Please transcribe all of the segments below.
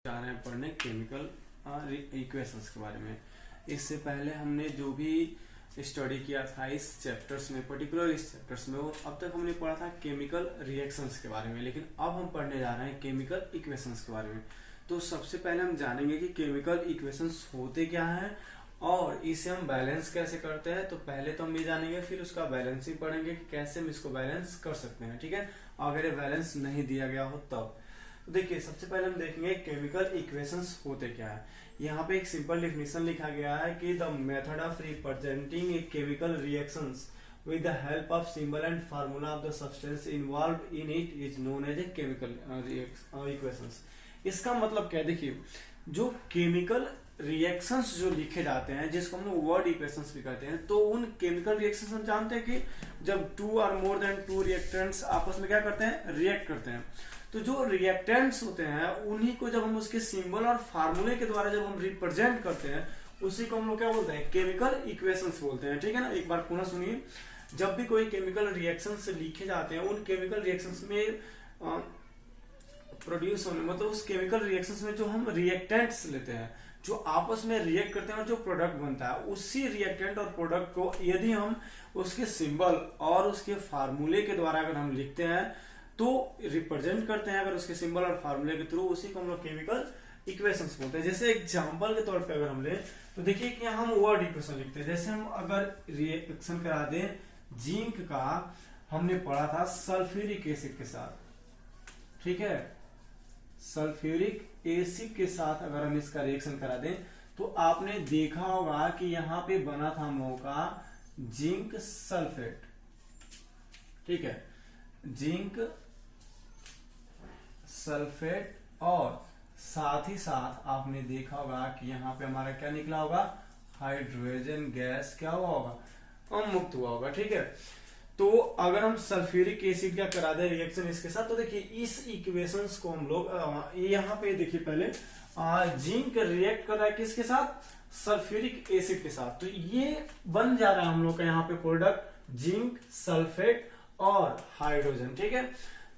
जा रहे हैं पढ़ने केमिकल इक्वेशंस के बारे में। इससे पहले हमने जो भी स्टडी किया था इस चैप्टर्स में, पर्टिकुलर इस चैप्टर्स में, वो अब तक हमने पढ़ा था केमिकल रिएक्शंस के बारे में, लेकिन अब हम पढ़ने जा रहे हैं केमिकल इक्वेशंस के बारे में। तो सबसे पहले हम जानेंगे कि केमिकल इक्वेशंस होते क्या हैं और इसे हम बैलेंस कैसे करते हैं। तो पहले तो हम ये जानेंगे, फिर उसका बैलेंसिंग पढ़ेंगे कि कैसे हम इसको बैलेंस कर सकते हैं। ठीक है, अगर ये बैलेंस नहीं दिया गया हो तब। तो देखिए, सबसे पहले हम देखेंगे केमिकल इक्वेशंस होते क्या है। यहाँ पे एक सिंपल डेफिनेशन लिखा गया है कि the method of representing a chemical reactions with the help of symbol and formula of the substance involved in it is known as a chemical equations। इसका मतलब क्या है, देखिए जो केमिकल रिएक्शंस जो लिखे जाते हैं, जिसको हम लोग वर्ड इक्वेशंस भी कहते हैं, तो उन केमिकल रिएक्शंस हम जानते हैं कि जब टू और मोर देन टू रिएक्टेंट्स आपस में क्या करते हैं, रिएक्ट करते हैं। तो जो रिएक्टेंट्स होते हैं उन्हीं को जब हम उसके सिंबल और फार्मूले के द्वारा जब हम रिप्रेजेंट करते हैं, उसी को हम लोग क्या बोलते हैं, केमिकल इक्वेशंस बोलते हैं। ठीक है ना, एक बार पुनः सुनिए। जब भी कोई केमिकल रिएक्शंस लिखे जाते हैं, उन केमिकल रिएक्शंस में प्रोड्यूस होने, मतलब उस केमिकल रिएक्शंस में जो हम रिएक्टेंट्स लेते हैं, जो आपस में रिएक्ट करते हैं और जो प्रोडक्ट बनता है, उसी रिएक्टेंट और प्रोडक्ट को यदि हम उसके सिंबल और उसके फार्मूले के द्वारा अगर हम लिखते हैं तो रिप्रेजेंट करते हैं, अगर उसके सिंबल और फार्मूले के थ्रू, उसी को हम लोग केमिकल इक्वेशंस बोलते हैं। जैसे एग्जांपल के तौर पे अगर हम ले तो देखिए कि हम वर्ड इक्वेशन लिखते हैं। जैसे हम अगर रिएक्शन करा दें जिंक का, हमने पढ़ा था सल्फ्यूरिक एसिड के साथ। ठीक है, सल्फ्यूरिक एसिड के साथ अगर हम इसका रिएक्शन करा दें तो आपने देखा होगा कि यहां पे बना था हम लोगों का जिंक सल्फेट। ठीक है, जिंक सल्फेट, और साथ ही साथ आपने देखा होगा कि यहां पे हमारा क्या निकला होगा, हाइड्रोजन गैस क्या हुआ होगा, मुक्त हुआ होगा। ठीक है, तो अगर हम सल्फ्यूरिक एसिड का करा दें रिएक्शन इसके साथ, तो देखिए इस इक्वेशंस को हम लोग यहाँ पे देखिए पहले जिंक रिएक्ट कर रहा है किसके साथ, सल्फ्यूरिक एसिड के साथ। तो ये बन जा रहा है हम लोग का यहाँ पे प्रोडक्ट जिंक सल्फेट और हाइड्रोजन। ठीक है,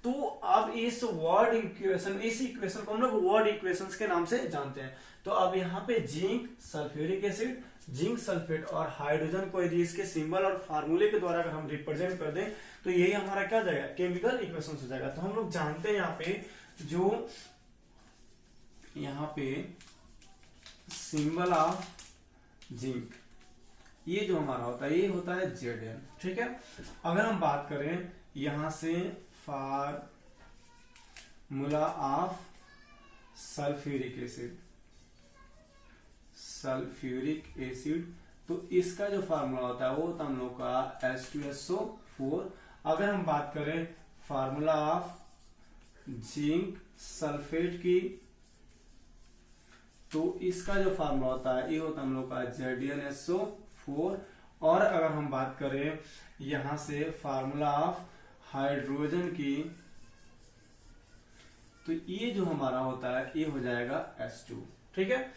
तो अब इस वर्ड इक्वेशन, इस इक्वेशन को हम लोग वर्ड इक्वेशंस के नाम से जानते हैं। तो अब यहाँ पे zinc sulphuric acid, zinc sulphate और हाइड्रोजन को यदि इसके सिंबल और फार्मूले के द्वारा अगर हम रिप्रेजेंट कर दें तो यही हमारा क्या हो जाएगा, केमिकल इक्वेशन हो जाएगा। तो हम लोग जानते हैं यहाँ पे जो यहाँ पे सिंबल ऑफ जिंक, ये जो हमारा होता है ये होता है Zn। ठीक है, अगर हम बात करें यहां से formula of sulphuric acid, sulphuric acid, तो इसका जो फार्मूला होता है वो होता है हम लोग का H2SO4। अगर हम बात करें फार्मूला ऑफ जिंक सल्फेट की, तो इसका जो फार्मूला होता है ये होता है हम लोग का ZnSO4। और अगर हम बात करें यहां से फार्मूला ऑफ हाइड्रोजन की, तो ये जो हमारा होता है ये हो जाएगा H2। ठीक है,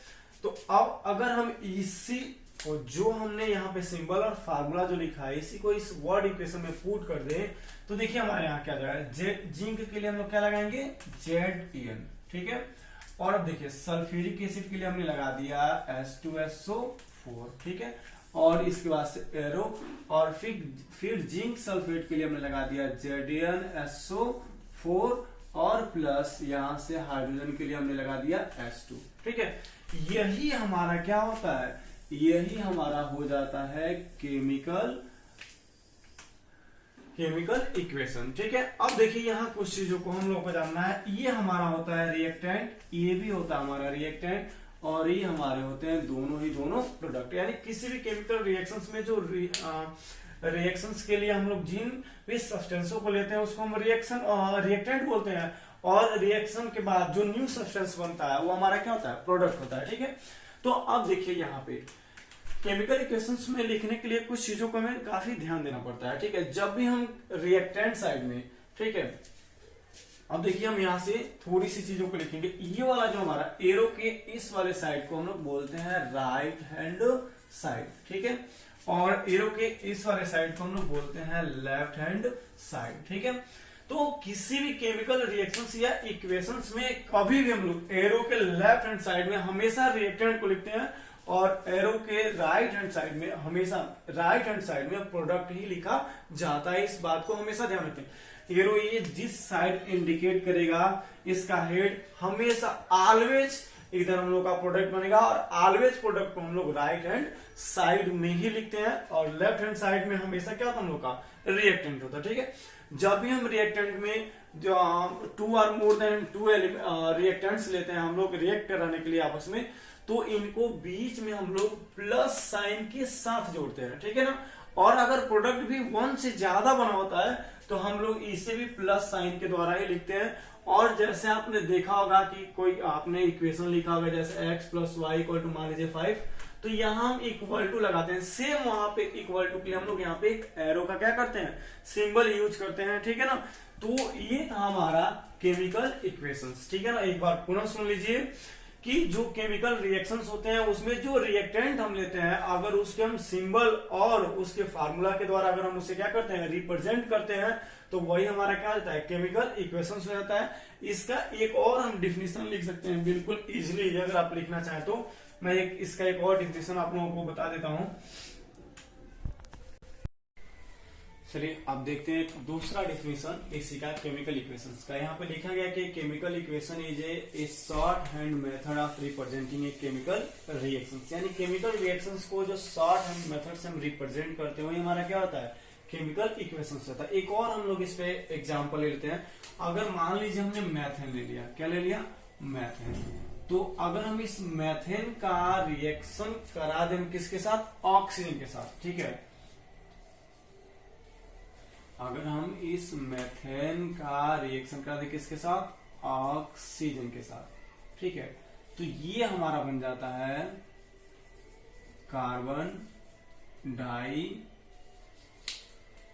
तो अब अगर हम इसी जो हमने यहाँ पे सिंबल और फार्मूला जो लिखा है इसी को इस वर्ड इक्वेशन में पुट कर दें, तो देखिए हमारे यहाँ क्या जाएगा, जिंक के लिए हम लोग क्या लगाएंगे, Zn। ठीक है, और अब देखिए सल्फ्यूरिक एसिड के लिए हमने लगा दिया H2SO4। ठीक है, और इसके बाद से एरो, और फिर जिंक सल्फेट के लिए हमने लगा दिया ZnSO4 और प्लस यहां से हाइड्रोजन के लिए हमने लगा दिया H2। ठीक है, यही हमारा क्या होता है, यही हमारा हो जाता है केमिकल इक्वेशन। ठीक है, अब देखिए यहाँ कुछ चीजों को हम लोग को जानना है। ये हमारा होता है रिएक्टेंट, ये भी होता है हमारा रिएक्टेंट, और ये हमारे होते हैं दोनों प्रोडक्ट। यानी किसी भी केमिकल रिएक्शंस में जो रिएक्शंस के लिए हम लोग जिन भी सब्सटेंसों को लेते हैं उसको हम रिएक्टेंट बोलते हैं, और रिएक्शन के बाद जो न्यू सब्सटेंस बनता है वो हमारा क्या होता है, प्रोडक्ट होता है। ठीक है, तो अब देखिए यहाँ पे केमिकल इक्वेशंस में लिखने के लिए कुछ चीजों को हमें काफी ध्यान देना पड़ता है। ठीक है, जब भी हम रिएक्टेंट साइड में, ठीक है, अब देखिए हम यहाँ से थोड़ी सी चीजों को लिखेंगे। ये वाला जो हमारा एरो के इस वाले साइड को हम लोग बोलते हैं राइट हैंड साइड। ठीक है, और एरो के इस वाले साइड को हम लोग बोलते हैं लेफ्ट हैंड साइड। ठीक है, तो किसी भी केमिकल रिएक्शंस या इक्वेशंस में कभी भी हम लोग एरो के लेफ्ट हैंड साइड में हमेशा रिएक्टेंट को लिखते हैं और एरो के राइट हैंड साइड में हमेशा राइट हैंड साइड में प्रोडक्ट ही लिखा जाता है। इस बात को हमेशा ध्यान रखें। एरो ये जिस साइड इंडिकेट करेगा इसका हेड हमेशा ऑलवेज इधर हम लोग का प्रोडक्ट बनेगा और ऑलवेज प्रोडक्ट को हम लोग राइट हैंड साइड में ही लिखते हैं और लेफ्ट हैंड साइड में हमेशा क्या होता है हम लोग का रिएक्टेंट होता है। ठीक है, जब भी हम रिएक्टेंट में जो 2 और मोर देन 2 रिएक्टेंट्स लेते हैं हम लोग रिएक्ट कराने के लिए आपस में, तो इनको बीच में हम लोग प्लस साइन के साथ जोड़ते हैं। ठीक है ना, और अगर प्रोडक्ट भी 1 से ज्यादा बना होता है तो हम लोग इसे भी प्लस साइन के द्वारा ही लिखते हैं। और जैसे आपने देखा होगा कि कोई आपने इक्वेशन लिखा होगा जैसे x + y = मान लीजिए 5, तो यहाँ हम इक्वल टू लगाते हैं। सेम वहां पे इक्वल टू के लिए हम लोग यहाँ पे एक एरो का क्या करते हैं, सिंबल यूज करते हैं। ठीक है ना, तो ये था हमारा केमिकल इक्वेशंस। ठीक है ना, एक बार पुनः सुन लीजिए कि जो केमिकल रिएक्शंस होते हैं उसमें जो रिएक्टेंट हम लेते हैं अगर उसके हम सिंबल और उसके फार्मूला के द्वारा अगर हम उसे क्या करते हैं रिप्रेजेंट करते हैं तो वही हमारा क्या होता है, केमिकल इक्वेशंस हो जाता है। इसका एक और हम डिफिनेशन लिख सकते हैं बिल्कुल इजीली, अगर आप लिखना चाहें तो मैं इसका एक और डिफिनेशन आप लोगों को बता देता हूं। चलिए आप देखते हैं दूसरा डिफिनेशन इसी का केमिकल इक्वेशंस का। यहाँ पे लिखा गया कि chemical equation is a short hand method of representing a chemical reactions, यानी केमिकल रिएक्शंस को जो शॉर्ट हैंड मेथड से हम रिप्रेजेंट करते हैं हमारा क्या होता है, केमिकल इक्वेशंस होता है। एक और हम लोग इस पे एग्जांपल लेते हैं। अगर मान लीजिए हमने मैथेन ले लिया, क्या ले लिया, मैथेन, तो अगर हम इस मैथेन का रिएक्शन करा दें किसके साथ, ऑक्सीजन के साथ। ठीक है, अगर हम इस मेथेन का रिएक्शन करा दें किसके साथ, ऑक्सीजन के साथ। ठीक है, तो ये हमारा बन जाता है कार्बन डाई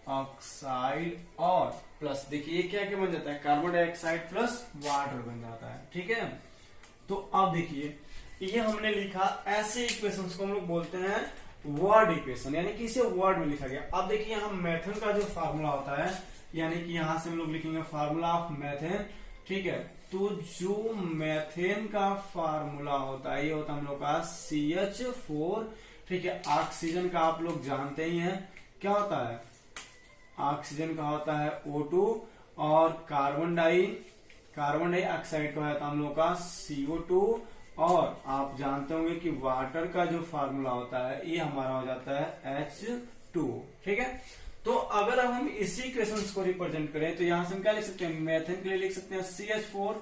ऑक्साइड और प्लस, देखिए क्या क्या बन जाता है, कार्बन डाइऑक्साइड प्लस वाटर बन जाता है। ठीक है, तो अब देखिए ये हमने लिखा, ऐसे इक्वेशंस को हम लोग बोलते हैं वर्ड इक्वेशन, यानी कि इसे वर्ड में लिखा गया। अब देखिए यहाँ मेथेन का जो फार्मूला होता है, यानी कि यहां से हम लोग लिखेंगे फार्मूला ऑफ मेथेन। ठीक है, तो जो मेथेन का फार्मूला होता है ये होता है हम लोग का CH4। ठीक है, ऑक्सीजन का आप लोग जानते ही हैं क्या होता है, ऑक्सीजन का होता है O2 और कार्बन डाइऑक्साइड का होता है हम लोग का CO2 और आप जानते होंगे कि वाटर का जो फार्मूला होता है ये हमारा हो जाता है H2। ठीक है, तो अगर अब हम इसी इक्वेशंस को रिप्रेजेंट करें तो यहां से हम क्या लिख सकते हैं, मेथेन के लिए लिख सकते हैं CH4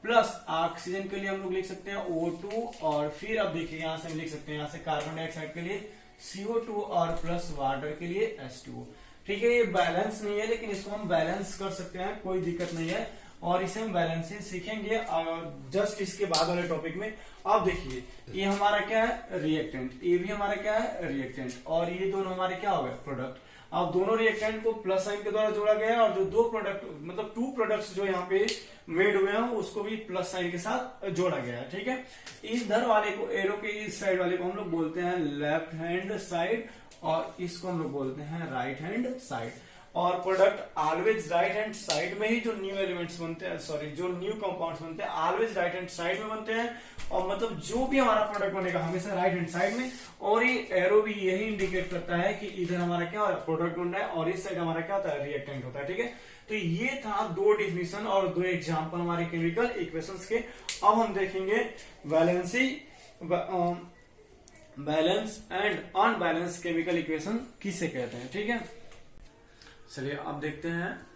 प्लस ऑक्सीजन के लिए हम लोग लिख सकते हैं O2 और फिर अब देखिए यहां से हम लिख सकते हैं यहाँ से कार्बन डाइऑक्साइड के लिए CO2 और प्लस वाटर के लिए H2। ठीक है, ये बैलेंस नहीं है लेकिन इसको हम बैलेंस कर सकते हैं, कोई दिक्कत नहीं है और इसे हम बैलेंसिंग सीखेंगे जस्ट इसके बाद वाले टॉपिक में। अब देखिए ये हमारा क्या है, रिएक्टेंट, ये भी हमारा क्या है, रिएक्टेंट, और ये दोनों हमारे क्या हो गए, प्रोडक्ट। अब दोनों रिएक्टेंट को प्लस साइन के द्वारा जोड़ा गया है और जो 2 प्रोडक्ट मतलब 2 प्रोडक्ट्स जो यहाँ पे मेड हुए हैं उसको भी प्लस साइन के साथ जोड़ा गया है। ठीक है, इधर वाले को, एरो के इस साइड वाले को हम लोग बोलते हैं लेफ्ट हैंड साइड और इसको हम लोग बोलते हैं राइट हैंड साइड। और product always right hand side में ही जो न्यू एलिमेंट्स बनते हैं, सॉरी जो न्यू कंपाउंड्स बनते हैं ऑलवेज राइट हैंड साइड में बनते हैं। और मतलब जो भी हमारा प्रोडक्ट बनेगा हमेशा राइट हैंड साइड में, और ये एरो भी यही इंडिकेट करता है कि इधर हमारा क्या प्रोडक्ट बन रहा है और इस साइड हमारा क्या होता है, रिएक्टेंट होता है। ठीक है, तो ये था 2 डिफिनेशन और 2 एग्जाम्पल हमारे केमिकल इक्वेशंस के। अब हम देखेंगे balance and unbalance chemical equation किसे कहते हैं। ठीक है, चलिए अब देखते हैं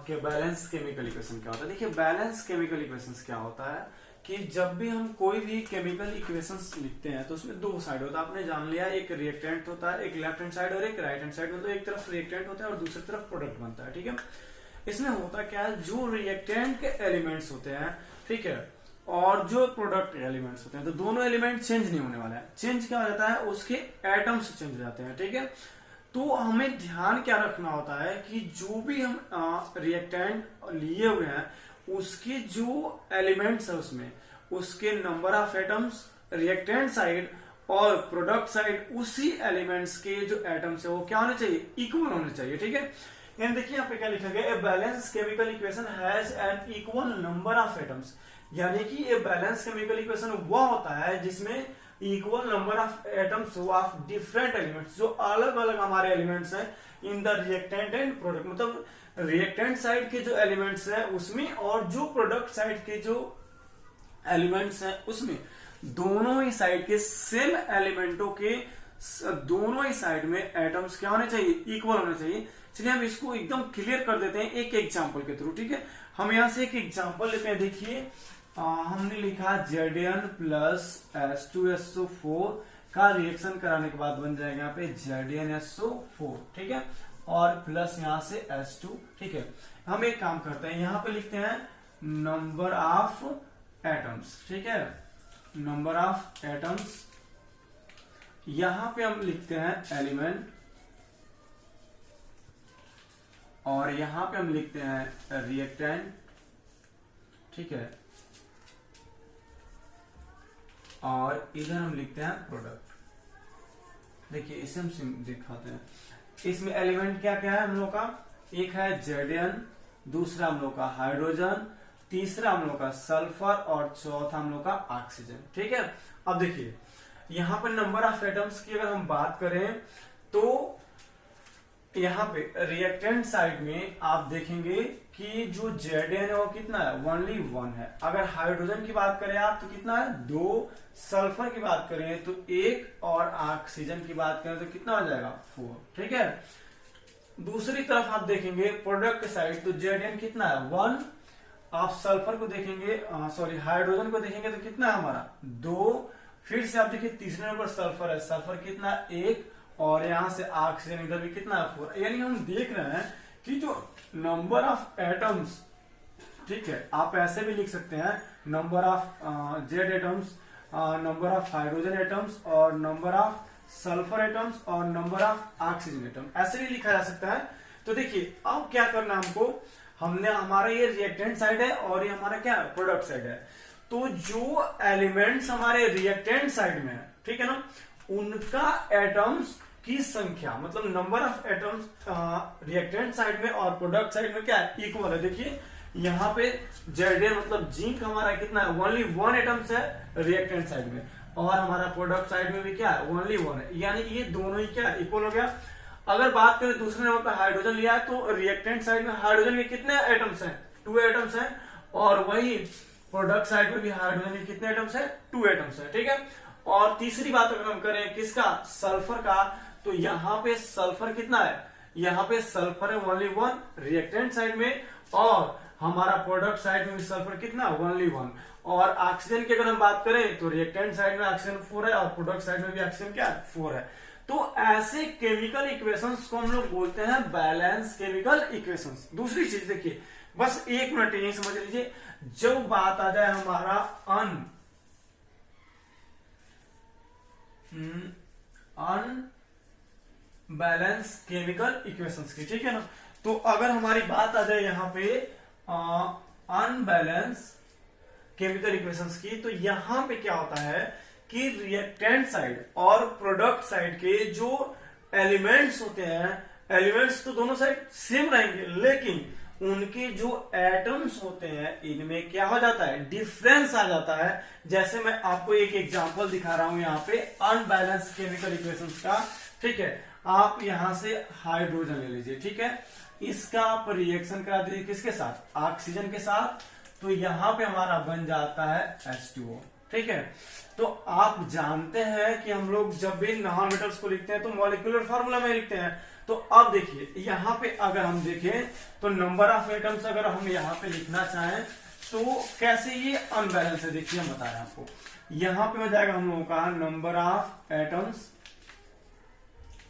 कि बैलेंस केमिकल इक्वेशन क्या होता है। देखिए बैलेंस केमिकल इक्वेशंस क्या होता है कि जब भी हम कोई भी केमिकल इक्वेशंस लिखते हैं तो उसमें 2 साइड होता है, आपने जान लिया, एक रिएक्टेंट होता है, एक लेफ्ट हैंड साइड और एक राइट हैंड साइड। मतलब एक तरफ रिएक्टेंट होता है और दूसरी तरफ प्रोडक्ट बनता है। ठीक है, इसमें होता क्या है, जो रिएक्टेंट के एलिमेंट्स होते हैं, ठीक है, और जो प्रोडक्ट एलिमेंट्स होते हैं, तो दोनों एलिमेंट चेंज नहीं होने वाला है। चेंज क्या हो जाता है, उसके एटम्स चेंज हो जाते हैं। ठीक है, तो हमें ध्यान क्या रखना होता है कि जो भी हम रिएक्टेंट लिए हुए हैं उसके जो एलिमेंट्स है उसमें उसके number of atoms reactant side और प्रोडक्ट साइड उसी एलिमेंट्स के जो एटम्स है वो क्या होने चाहिए, इक्वल होने चाहिए। ठीक है, एंड देखिए यहाँ पे क्या लिखा गया, a balance chemical equation has an equal number of atoms, यानी कि ए बैलेंस केमिकल इक्वेशन वो होता है जिसमें equal number of atoms of different elements, जो अलग अलग हमारे एलिमेंट्स हैं in the reactant and product, मतलब रिएक्टेंट साइड के जो एलिमेंट्स हैं उसमें और जो प्रोडक्ट साइड के जो एलिमेंट्स हैं उसमें, दोनों ही साइड के सेम एलिमेंटों के दोनों ही साइड में एटम्स क्या होने चाहिए, इक्वल होने चाहिए। चलिए हम इसको एकदम क्लियर कर देते हैं एक एग्जांपल के थ्रू, ठीक है। हम यहां से एक एग्जांपल लेते हैं। देखिए हमने लिखा Zn प्लस H2SO4 का रिएक्शन कराने के बाद बन जाएगा यहाँ पे ZnSO4, ठीक है, और प्लस यहां से H2, ठीक है। हम एक काम करते हैं, यहां पे लिखते हैं नंबर ऑफ एटम्स, ठीक है, नंबर ऑफ एटम्स। यहां पे हम लिखते हैं एलिमेंट, और यहां पे हम लिखते हैं रिएक्टेंट, ठीक है, और इधर हम लिखते हैं प्रोडक्ट। देखिए इसे हम दिखाते हैं। इसमें एलिमेंट क्या क्या है हम लोग का, एक है Zn, दूसरा हम लोग का हाइड्रोजन, तीसरा हम लोग का सल्फर, और चौथा हम लोग का ऑक्सीजन, ठीक है। अब देखिए यहां पर नंबर ऑफ एटम्स की अगर हम बात करें तो यहाँ पे रिएक्टेंट साइड में आप देखेंगे कि जो Zn है वो कितना है, ओनली 1 है। अगर हाइड्रोजन की बात करें आप तो कितना है, 2, सल्फर की बात करें तो 1, और ऑक्सीजन की बात करें तो कितना हो जाएगा, 4, ठीक है। दूसरी तरफ आप देखेंगे प्रोडक्ट साइड तो Zn कितना है, 1, आप सल्फर को देखेंगे, सॉरी हाइड्रोजन को देखेंगे तो कितना है हमारा, 2, फिर से आप देखिए तीसरे नंबर सल्फर है, सल्फर कितना, 1, और यहां से ऑक्सीजन इधर भी कितना है, 4। यानी हम देख रहे हैं कि जो नंबर ऑफ एटम्स, ठीक है, आप ऐसे भी लिख सकते हैं number of Z atoms, number of hydrogen atoms, और नंबर ऑफ सल्फर एटम्स, और नंबर ऑफ ऑक्सीजन एटम, ऐसे भी लिखा जा सकता है। तो देखिए अब क्या करना है हमको, हमने हमारा ये रिएक्टेंट साइड है और ये हमारा क्या प्रोडक्ट साइड है, तो जो एलिमेंट्स हमारे रिएक्टेंट साइड में है, ठीक है ना, उनका एटम्स की संख्या, मतलब number of atoms reactant side में और प्रोडक्ट साइड में क्या है, इक्वल है। देखिए यहाँ पे Zn मतलब जिंक हमारा कितना है, ओनली 1 एटम्स है रिएक्टेंट साइड में, और हमारा प्रोडक्ट साइड में भी क्या है, ओनली 1 है, यानी ये दोनों ही क्या इक्वल हो गया। अगर बात करें दूसरे नंबर पर हाइड्रोजन लिया है तो रिएक्टेंट साइड में हाइड्रोजन के कितने एटम्स हैं, 2 एटम्स हैं, और वही प्रोडक्ट साइड में भी हाइड्रोजन के कितने एटम्स है, 2 एटम्स है, ठीक है। और तीसरी बात अगर हम करें किसका, सल्फर का, तो यहाँ पे सल्फर कितना है, यहाँ पे सल्फर है ओनली 1 रिएक्टेंट साइड में, और हमारा प्रोडक्ट साइड में भी सल्फर कितना, ओनली 1। और ऑक्सीजन की अगर हम बात करें तो रिएक्टेंट साइड में ऑक्सीजन 4 है, और प्रोडक्ट साइड में भी ऑक्सीजन क्या है, 4 है। तो ऐसे केमिकल इक्वेशंस को हम लोग बोलते हैं बैलेंस केमिकल इक्वेशंस। दूसरी चीज देखिए, बस 1 मिनट ये समझ लीजिए, जब बात आ जाए हमारा अनबैलेंस केमिकल इक्वेशंस की, ठीक है ना, तो अगर हमारी बात आ जाए यहाँ पे अनबैलेंस केमिकल इक्वेशंस की, तो यहां पे क्या होता है कि रिएक्टेंट साइड और प्रोडक्ट साइड के जो एलिमेंट्स होते हैं, एलिमेंट्स तो दोनों साइड सेम रहेंगे, लेकिन उनके जो एटम्स होते हैं इनमें क्या हो जाता है, डिफरेंस आ जाता है। जैसे मैं आपको एक एग्जांपल दिखा रहा हूं यहाँ पे अनबैलेंस केमिकल इक्वेशंस का, ठीक है। आप यहां से हाइड्रोजन ले लीजिए, ठीक है, इसका आप रिएक्शन करा दीजिए किसके साथ, ऑक्सीजन के साथ, तो यहां पे हमारा बन जाता है H2O, ठीक है। तो आप जानते हैं कि हम लोग जब भी नॉन मेटल्स को लिखते हैं तो मॉलिक्यूलर फार्मूला में लिखते हैं। तो अब देखिए यहाँ पे अगर हम देखें तो नंबर ऑफ एटम्स अगर हम यहाँ पे लिखना चाहें तो कैसे ये अनबैलेंस है, देखिए हम बता रहे हैं आपको। यहाँ पे हो जाएगा हम लोगों का नंबर ऑफ एटम्स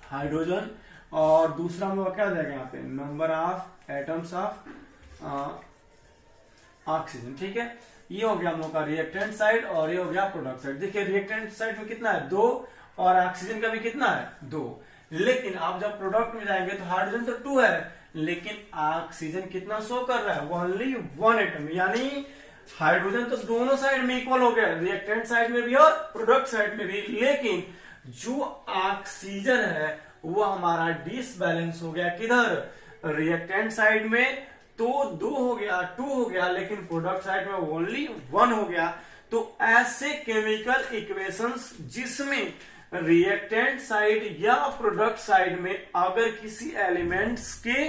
हाइड्रोजन, और दूसरा हम लोग क्या हो जाएगा यहाँ पे number of atoms of oxygen, ठीक है। ये हो गया हम लोग का रिएक्टेंट साइड, और ये हो गया प्रोडक्ट साइड। देखिए रिएक्टेंट साइड में कितना है, 2, और ऑक्सीजन का भी कितना है, 2। लेकिन आप जब प्रोडक्ट में जाएंगे तो हाइड्रोजन तो 2 है, लेकिन ऑक्सीजन कितना शो कर रहा है, ओनली 1 एटम, यानी हाइड्रोजन तो दोनों साइड में इक्वल हो गया, रिएक्टेंट साइड में भी और प्रोडक्ट साइड में भी, लेकिन जो ऑक्सीजन है वो हमारा डिसबैलेंस हो गया, किधर, रिएक्टेंट साइड में तो 2 हो गया, 2 हो गया, लेकिन प्रोडक्ट साइड में ओनली 1 हो गया। तो ऐसे केमिकल इक्वेशंस जिसमें रिएक्टेंट साइड या प्रोडक्ट साइड में अगर किसी एलिमेंट्स के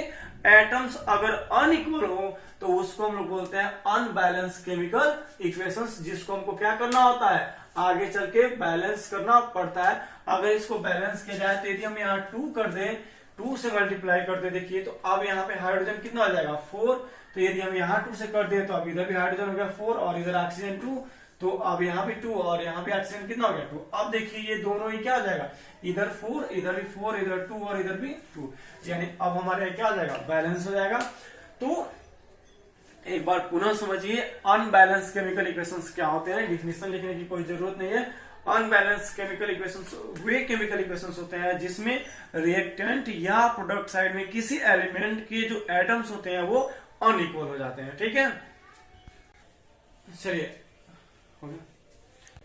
एटम्स अगर अनइक्वल हो तो उसको हम लोग बोलते हैं अनबैलेंस केमिकल इक्वेशंस, जिसको हमको क्या करना होता है, आगे चल के बैलेंस करना पड़ता है। अगर इसको बैलेंस किया जाए तो यदि हम यहाँ 2 कर दें, 2 से मल्टीप्लाई कर दे, देखिए तो अब यहाँ पे हाइड्रोजन कितना आ जाएगा 4। तो यदि हम यहाँ 2 से कर दे तो अब इधर भी हाइड्रोजन हो गया 4 और इधर ऑक्सीजन 2, तो अब यहाँ भी 2 और यहाँ भी ऑक्सीजन कितना हो गया 2। अब देखिए ये दोनों ही क्या आ जाएगा, इधर 4, इधर भी 4, इधर 2 और इधर भी 2, यानी अब हमारे क्या आ जाएगा, बैलेंस हो जाएगा। तो एक बार पुनः समझिए अनबैलेंस केमिकल इक्वेशंस क्या होते हैं, डिफिनेशन लिखने की कोई जरूरत नहीं है। अनबैलेंस केमिकल इक्वेशंस वे केमिकल इक्वेशंस होते हैं जिसमें रिएक्टेंट या प्रोडक्ट साइड में किसी एलिमेंट के जो एटम्स होते हैं वो अनइक्वल हो जाते हैं। ठीक है, चलिए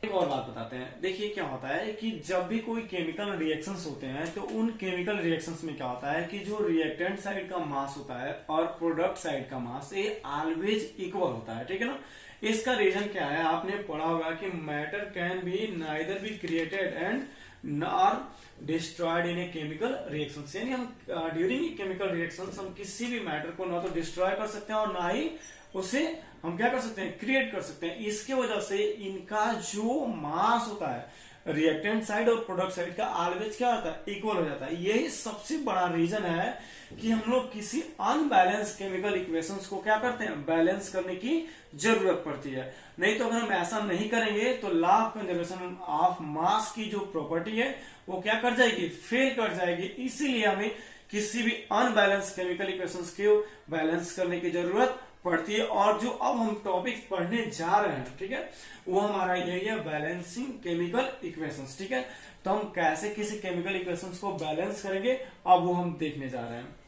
एक और बात बताते हैं। देखिए क्या होता है कि जब भी कोई केमिकल रिएक्शंस होते हैं तो उन केमिकल रिएक्शंस में क्या होता है कि जो रिएक्टेंट साइड का मास होता है और प्रोडक्ट साइड का मास ये ऑलवेज इक्वल होता है। ठीक है ना, इसका रीजन क्या है, आपने पढ़ा होगा कि matter can be neither be created and nor destroyed in a chemical reaction. यानी हम ड्यूरिंग ए केमिकल रिएक्शन हम किसी भी मैटर को ना तो डिस्ट्रॉय कर सकते हैं और ना ही उसे हम क्या कर सकते हैं, क्रिएट कर सकते हैं। इसके वजह से इनका जो मास होता है रिएक्टेंट साइड और प्रोडक्ट साइड का ऑलवेज क्या होता है, इक्वल हो जाता है। यही सबसे बड़ा रीजन है कि हम लोग किसी अनबैलेंस केमिकल इक्वेशंस को क्या करते हैं, बैलेंस करने की जरूरत पड़ती है। नहीं तो अगर हम ऐसा नहीं करेंगे तो law of conservation of mass की जो प्रॉपर्टी है वो क्या कर जाएगी, फेल कर जाएगी। इसीलिए हमें किसी भी अनबैलेंस केमिकल इक्वेशंस को बैलेंस करने की जरूरत पड़ती है। और जो अब हम टॉपिक पढ़ने जा रहे हैं, ठीक है, वो हमारा यही है बैलेंसिंग केमिकल इक्वेशंस। ठीक है, तो हम कैसे किसी केमिकल इक्वेशंस को बैलेंस करेंगे अब वो हम देखने जा रहे हैं।